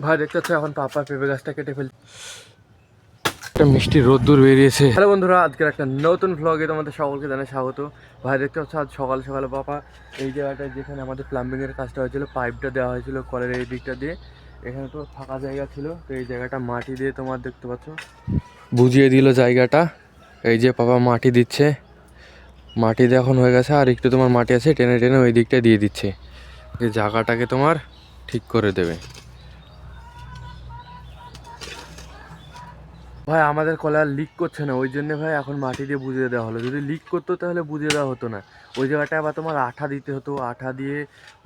ভাই দেখতে পাচ্ছ এখন পাপা পেঁপে গাছটা কেটে ফেলছে, একটা মিষ্টি রোদ্দুর বেরিয়েছে। হ্যালো বন্ধুরা, আজকের একটা নতুন ভ্লগে তোমাদের সকলকে জানাই স্বাগত। ভাই দেখতে পাচ্ছ আজ সকাল সকালে পাপা এই জায়গাটায় যেখানে আমাদের প্লাম্বিংয়ের কাজটা হয়েছিল, পাইপটা দেওয়া হয়েছিল কলের এই দিকটা দিয়ে, এখানে তো ফাঁকা জায়গা ছিল, তো এই জায়গাটা মাটি দিয়ে তোমার দেখতে পাচ্ছ বুঝিয়ে দিল জায়গাটা। এই যে পাপা মাটি দিচ্ছে, মাটি দিয়ে এখন হয়ে গেছে, আর একটু তোমার মাটি আছে, টেনে টেনে ওই দিকটা দিয়ে দিচ্ছে, এই জায়গাটাকে তোমার ঠিক করে দেবে। ভাই আমাদের কলে আর লিক করছে না, ওই জন্য ভাই এখন মাটি দিয়ে বুঝিয়ে দেওয়া হলো। যদি লিক করতো তাহলে বুঝিয়ে দেওয়া হতো না, ওই জায়গাটায় আবার তোমার আঠা দিতে হতো, আঠা দিয়ে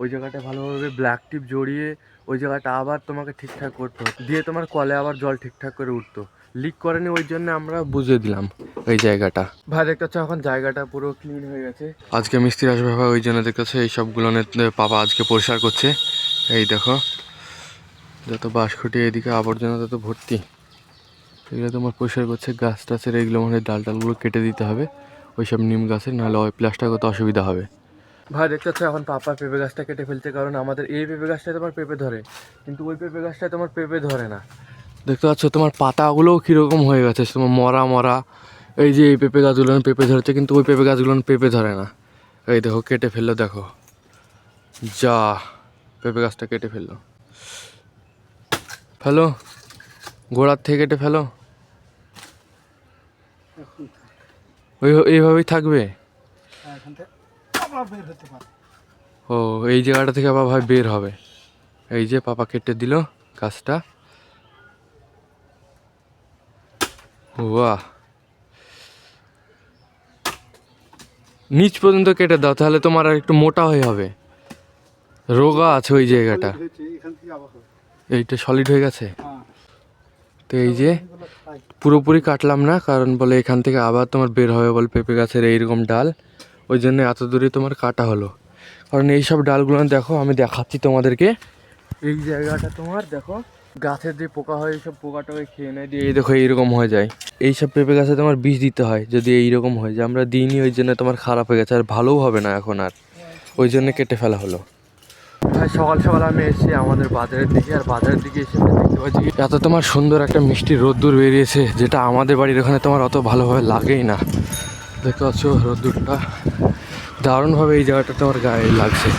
ওই জায়গাটা ভালোভাবে ব্ল্যাক টিপ জড়িয়ে ওই জায়গাটা আবার তোমাকে ঠিকঠাক করতে হতো, দিয়ে তোমার কলে আবার জল ঠিকঠাক করে উঠতো। লিক করেনি, ওই জন্য আমরা বুঝিয়ে দিলাম এই জায়গাটা। ভাই দেখতে পাচ্ছ এখন জায়গাটা পুরো ক্লিন হয়ে গেছে। আজকে মিস্ত্রি আসবে ভাই, ওই জন্য দেখতে পাচ্ছ এই সবগুলো পাপা আজকে পরিষ্কার করছে। এই দেখো যত বাঁশখুঁটি এদিকে আবর্জনা তত ভর্তি, এগুলো তোমার পরিষ্কার করছে। গাছ টাছের এইগুলো মানে ডালগুলো কেটে দিতে হবে, ওইসব নিম গাছের, নাহলে ওই প্লাস্টার করতে অসুবিধা হবে। ভাই দেখতে পাচ্ছ এখন পাপা পেঁপে গাছটা কেটে ফেলছে, কারণ আমাদের এই পেঁপে গাছটায় তোমার পেঁপে ধরে, কিন্তু ওই পেঁপে গাছটায় তোমার পেঁপে ধরে না। দেখতে পাচ্ছ তোমার পাতাগুলোও কীরকম হয়ে গেছে, তোমার মরা মরা। এই যে এই পেঁপে গাছগুলো পেঁপে ধরেছে, কিন্তু ওই পেঁপে গাছগুলো পেঁপে ধরে না। এই দেখো কেটে ফেললো, দেখো যা পেঁপে গাছটা কেটে ফেললো। ফেলো, গোড়ার থেকে কেটে ফেলো, এইভাবেই থাকবে। ও এই জায়গাটা থেকে আবার ভাই বের হবে। এই যে পাপা কেটে দিল গাছটা, বাহ, নিচ পর্যন্ত কেটে দাও, তাহলে তোমার আর একটু মোটা হয়ে হবে। রোগা আছে ওই জায়গাটা, এইটা সলিড হয়ে গেছে। তো এই যে পুরোপুরি কাটলাম না, কারণ বলে এখান থেকে আবার তোমার বের হবে বলে পেঁপে গাছের এইরকম ডাল, ওই জন্য এত দূরে তোমার কাটা হলো। কারণ এইসব ডালগুলো দেখো আমি দেখাচ্ছি তোমাদেরকে, এই জায়গাটা তোমার দেখো গাছের যে পোকা হয়, এইসব পোকাটাকে খেয়ে নেয়, দিয়ে এই দেখো এইরকম হয়ে যায়। এইসব পেঁপে গাছে তোমার বিষ দিতে হয়, যদি এইরকম হয় যে আমরা দিইনি, ওই জন্য তোমার খারাপ হয়ে গেছে, আর ভালোও হবে না এখন আর, ওই জন্য কেটে ফেলা হলো। ভাই সকাল সকাল আমি এসেছি আমাদের বাজারের দিকে, আর বাজারের দিকে এসে দেখতে পাচ্ছি এত তোমার সুন্দর একটা মিষ্টি রোদ্দুর বেরিয়েছে, যেটা আমাদের বাড়ির ওখানে তোমার অত ভালোভাবে লাগেই না। দেখতে পাচ্ছ রোদ্দুরটা দারুণভাবে এই জায়গাটা তোমার গায়ে লাগছে,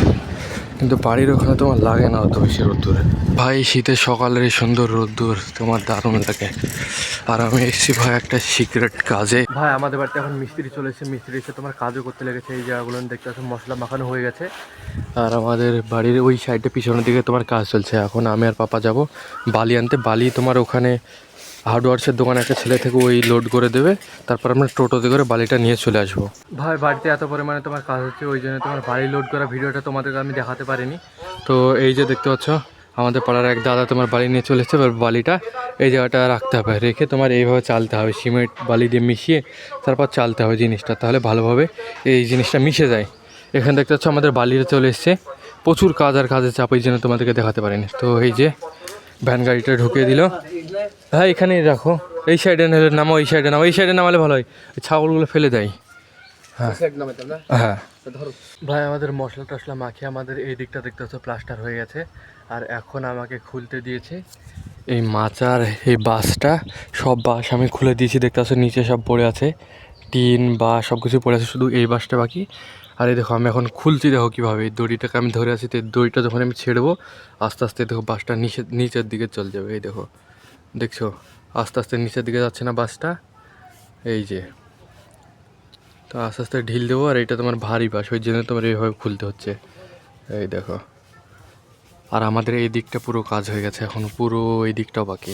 কিন্তু বাড়ির ওখানে তোমার লাগে না অত বেশি রোদ্দুরে। ভাই শীতের সকালের এই সুন্দর রোদ্দুর তোমার দারুণ লাগে। আর আমি এসেছি ভাই একটা সিক্রেট কাজে। ভাই আমাদের বাড়িতে এখন মিস্ত্রি চলে এসেছে, মিস্ত্রি এসে তোমার কাজও করতে লেগেছে। এই জায়গাগুলো দেখতে পাচ্ছ মশলা মাখানো হয়ে গেছে, আর আমাদের বাড়ির ওই সাইডে পিছনের দিকে তোমার কাজ চলছে। এখন আমি আর পাপা যাব বালি আনতে, বালি তোমার ওখানে হার্ডওয়ার্সের দোকানে একটা ছেলে থেকে ওই লোড করে দেবে, তারপর আমরা টোটোতে করে বালিটা নিয়ে চলে আসবো। ভাই বাড়িতে এত পরিমাণে তোমার কাজ হচ্ছে, ওই জন্য তোমার বালি লোড করা ভিডিওটা তোমাদেরকে আমি দেখাতে পারিনি। তো এই যে দেখতে পাচ্ছ আমাদের পাড়ার এক দাদা তোমার বালি নিয়ে চলে এসেছে, এবার বালিটা এই জায়গাটা রাখতে হবে, রেখে তোমার এইভাবে চালতে হবে, সিমেন্ট বালি দিয়ে মিশিয়ে তারপর চালতে হবে জিনিসটা, তাহলে ভালোভাবে এই জিনিসটা মিশে যায়। এখানে দেখতে পাচ্ছ আমাদের বালিটা চলে এসছে, প্রচুর কাজ আর কাজের চাপ, এই জন্য তোমাদেরকে দেখাতে পারিনি। তো এই যে ভ্যান গাড়িটা ঢুকিয়ে দিল। হ্যাঁ এখানেই রাখো, এই সাইডে নামো, এই সাইডে নামো, এই সাইডে নামালে ভালো হয়, ছাগলগুলো ফেলে দেয়। হ্যাঁ হ্যাঁ ভাই আমাদের মশলা টশলা মাখিয়ে আমাদের এই দিকটা দেখতে হচ্ছে প্লাস্টার হয়ে গেছে, আর এখন আমাকে খুলতে দিয়েছে এই মাচার এই বাঁশটা, সব বাঁশ আমি খুলে দিয়েছি। দেখতে পাচ্ছ নিচে সব পড়ে আছে, টিন বা সব কিছু পড়ে আছে, শুধু এই বাঁশটা বাকি। আর এই দেখো আমি এখন খুলছি, দেখো কীভাবে এই দড়িটাকে আমি ধরে আছি, তো দড়িটা যখন আমি ছেড়বো আস্তে আস্তে দেখো বাঁশটা নিচের দিকে চলে যাবে। এই দেখো দেখছো আস্তে আস্তে নিচের দিকে যাচ্ছে না বাঁশটা, এই যে। তো আস্তে আস্তে ঢিল দেবো, আর এটা তোমার ভারী বাঁশ, ওই জন্য তোমার এইভাবে খুলতে হচ্ছে। এই দেখো, আর আমাদের এই দিকটা পুরো কাজ হয়ে গেছে, এখন পুরো এই দিকটাও বাকি।